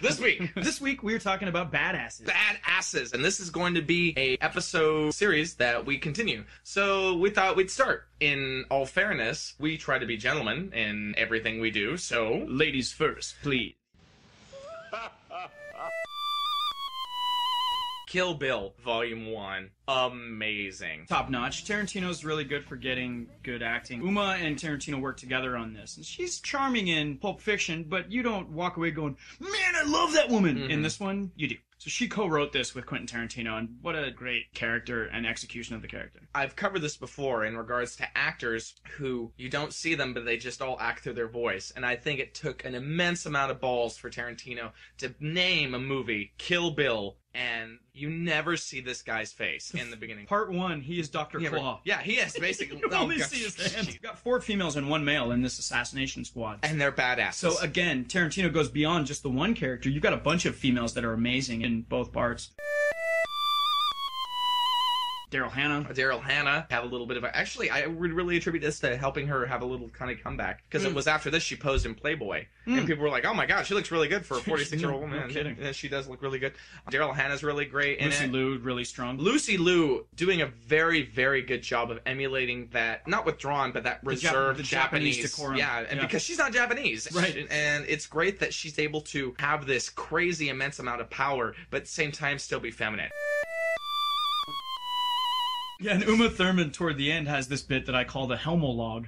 This week. This week we're talking about badasses. Badasses. And this is going to be a episode series that we continue. So we thought we'd start. In all fairness, we try to be gentlemen in everything we do, so... Ladies first, please. Kill Bill, Volume 1. Amazing. Top notch. Tarantino's really good for getting good acting. Uma and Tarantino work together on this. And she's charming in Pulp Fiction, but you don't walk away going, man, I love that woman. Mm-hmm. In this one, you do. So she co-wrote this with Quentin Tarantino, and what a great character and execution of the character. I've covered this before in regards to actors who you don't see them, but they just all act through their voice. And I think it took an immense amount of balls for Tarantino to name a movie Kill Bill, and you never see this guy's face in the beginning. Part 1, he is Dr. Claw. Yeah, he is, basically. You only see his hands. You've got 4 females and 1 male in this assassination squad. And they're badasses. So again, Tarantino goes beyond just the one character. You've got a bunch of females that are amazing in both parts. Daryl Hannah had a little bit of a... Actually, I would really attribute this to helping her have a little kind of comeback. Because it was after this she posed in Playboy. And people were like, oh my god, she looks really good for a 46-year-old woman. No kidding. And she does look really good. Daryl Hannah's really great. Lucy Liu, really strong. Lucy Liu doing a very, very good job of emulating that, not withdrawn, but that reserved the Japanese decorum. Yeah, and because she's not Japanese. Right. And it's great that she's able to have this crazy, immense amount of power, but at the same time still be feminine. Yeah, and Uma Thurman toward the end has this bit that I call the Helmolog.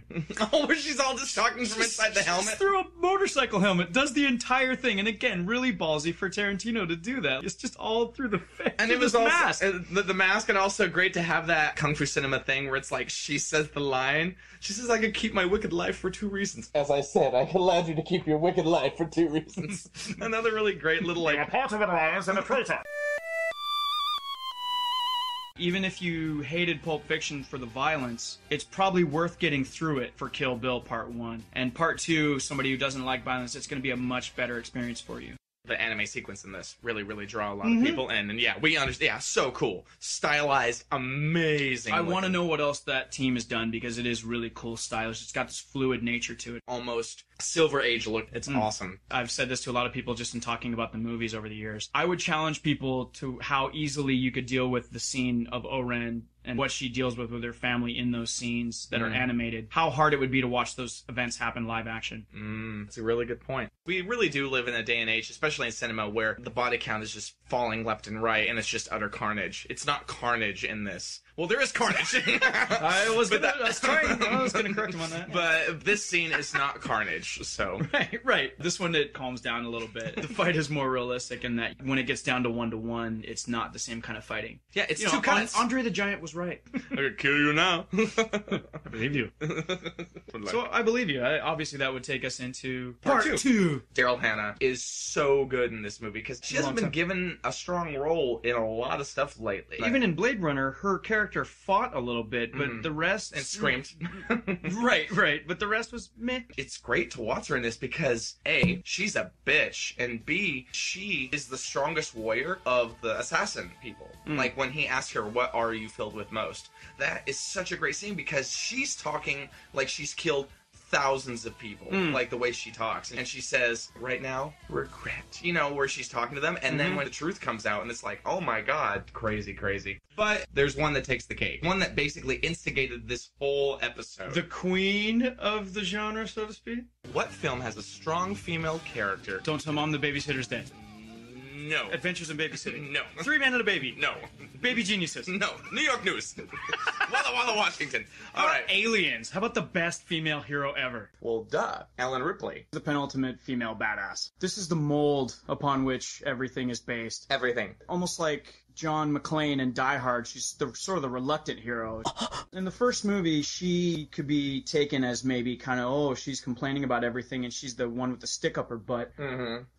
Oh, where she's all just talking from inside the helmet? Through a motorcycle helmet, does the entire thing, and again, really ballsy for Tarantino to do that. It's just all through the face. And it was also mask. The mask, and also great to have that Kung Fu Cinema thing where it's like she says the line. She says, I could keep my wicked life for 2 reasons. As I said, I allowed you to keep your wicked life for 2 reasons. Another really great little like... A part of an alliance and a traitor. Even if you hated Pulp Fiction for the violence, it's probably worth getting through it for Kill Bill Part 1. And Part 2, somebody who doesn't like violence, it's going to be a much better experience for you. The anime sequence in this really, really draw a lot of people in. And yeah, we understand. Yeah, so cool. Stylized, amazing. I want to know what else that team has done because it is really cool, stylish. It's got this fluid nature to it. Almost Silver Age look. It's awesome. I've said this to a lot of people just in talking about the movies over the years. I would challenge people to how easily you could deal with the scene of O-Ren and what she deals with her family in those scenes that are animated. How hard it would be to watch those events happen live action. That's a really good point. We really do live in a day and age, especially in cinema, where the body count is just falling left and right, and it's just utter carnage. It's not carnage in this. Well, there is carnage. I was going to correct him on that. But this scene is not carnage, so... Right. This one, it calms down a little bit. The fight is more realistic in that when it gets down to 1-to-1, it's not the same kind of fighting. Yeah, it's two cuts. Andre the Giant was right. I could kill you now. I believe you. So I believe you. Obviously, that would take us into Part 2. Daryl Hannah is so good in this movie because she hasn't been given a strong role in a lot of stuff lately. Even in Blade Runner, her character fought a little bit, but the rest... And screamed. Right. But the rest was meh. It's great to watch her in this because, A, she's a bitch, and B, she is the strongest warrior of the assassin people. Like, when he asks her, what are you filled with most? That is such a great scene because she's talking like she's killed thousands of people, like the way she talks. And she says, right now, regret. You know, where she's talking to them, and then when the truth comes out, and it's like, oh my god, crazy. But there's one that takes the cake. One that basically instigated this whole episode. The queen of the genre, so to speak? What film has a strong female character? Don't tell Mom the Babysitter's Dead. No. Adventures in Babysitting. No. 3 Men and a Baby. No. Baby Geniuses. No. New York News. Walla Walla, Washington. All right. Aliens. How about the best female hero ever? Well, duh. Ellen Ripley. The penultimate female badass. This is the mold upon which everything is based. Everything. Almost like John McClane in Die Hard. She's sort of the reluctant hero. In the first movie, she could be taken as maybe kind of, she's complaining about everything and she's the one with the stick up her butt.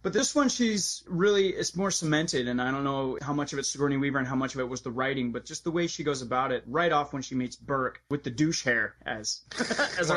But this one, it's more cemented, and I don't know how much of it's Sigourney Weaver and how much of it was the writing, but just the way she goes about it right off when she meets Burke with the douche hair, as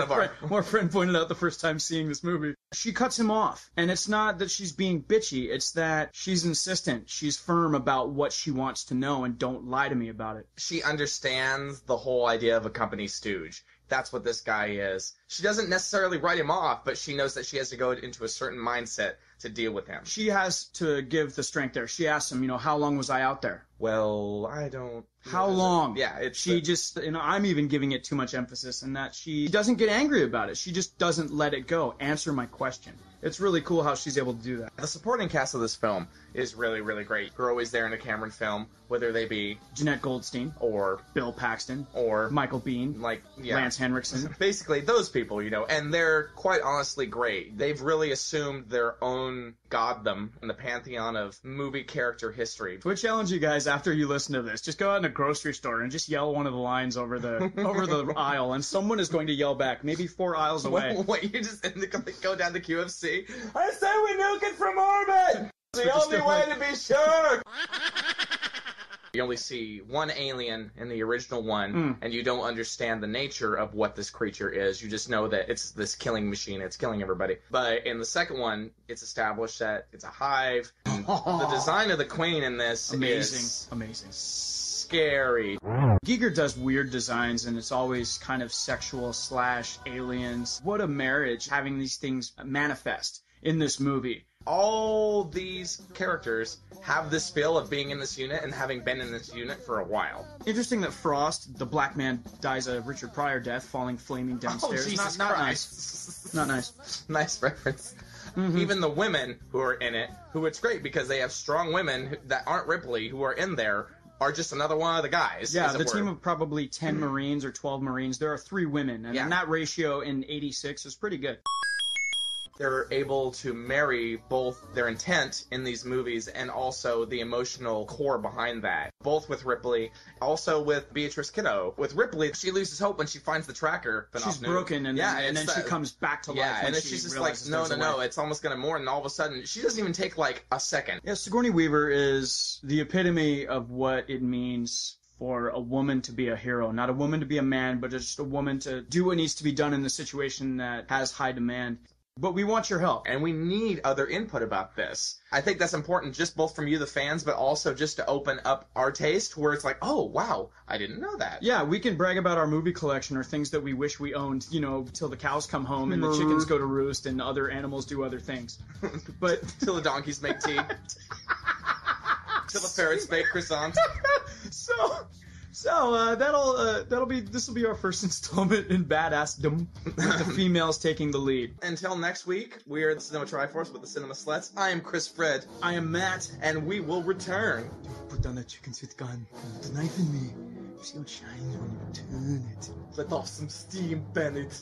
our friend pointed out the first time seeing this movie. She cuts him off, and it's not that she's being bitchy, it's that she's insistent, she's firm about what she wants to know, and don't lie to me about it. She understands the whole idea of a company stooge. That's what this guy is. She doesn't necessarily write him off, but she knows that she has to go into a certain mindset to deal with him. She has to give the strength there. She asks him, how long was I out there? Well, I don't... How long? Yeah, she just, I'm even giving it too much emphasis in that she doesn't get angry about it. She just doesn't let it go. Answer my question. It's really cool how she's able to do that. The supporting cast of this film is really, really great. You're always there in a Cameron film, whether they be Jeanette Goldstein, or Bill Paxton, or Michael Biehn, Lance Henriksen. Basically, those people, and they're quite honestly great. They've really assumed their own goddom in the pantheon of movie character history. So I challenge you guys, after you listen to this, just go out in a grocery store and just yell one of the lines over the aisle, and someone is going to yell back, maybe 4 aisles away. Wait, you just go down to QFC? I say we nuke it from orbit! The only way to be sure! You only see one alien in the original one, and you don't understand the nature of what this creature is. You just know that it's this killing machine. It's killing everybody. But in the second one, it's established that it's a hive. The design of the queen in this is... Amazing. Scary. Giger does weird designs, and it's always kind of sexual / aliens. What a marriage, having these things manifest in this movie. All these characters have this feel of being in this unit and having been in this unit for a while. Interesting that Frost, the black man, dies a Richard Pryor death, falling flaming downstairs. Oh, Jesus not Christ. Nice. Not nice. Nice reference. Mm-hmm. Even the women who are in it, who it's great because they have strong women that aren't Ripley who are in there, are just another one of the guys. Yeah, the team of probably 10 Marines or 12 Marines, there are 3 women, and that ratio in 86 is pretty good. They're able to marry both their intent in these movies and also the emotional core behind that. Both with Ripley, also with Beatrice Kiddo. With Ripley, she loses hope when she finds the tracker. She's broken, and then she comes back to life. Yeah, and then she's just like, no, it's almost gonna more, and all of a sudden, she doesn't even take like a second. Yeah, Sigourney Weaver is the epitome of what it means for a woman to be a hero. Not a woman to be a man, but just a woman to do what needs to be done in the situation that has high demand. But we want your help. And we need other input about this. I think that's important just both from you, the fans, but also just to open up our taste where it's like, oh, wow, I didn't know that. Yeah, we can brag about our movie collection or things that we wish we owned, till the cows come home and the chickens go to roost and other animals do other things. But till the donkeys make tea. Till the ferrets bake croissants. So this will be our first installment in Badassdom, with the females taking the lead. Until next week, we are the Cinema Triforce with the Cinema Sluts. I am Chris Fred. I am Matt. And we will return. Put down that chicken sweet gun. The knife in me. You see how it shines when you turn it. Let off some steam, Bennett.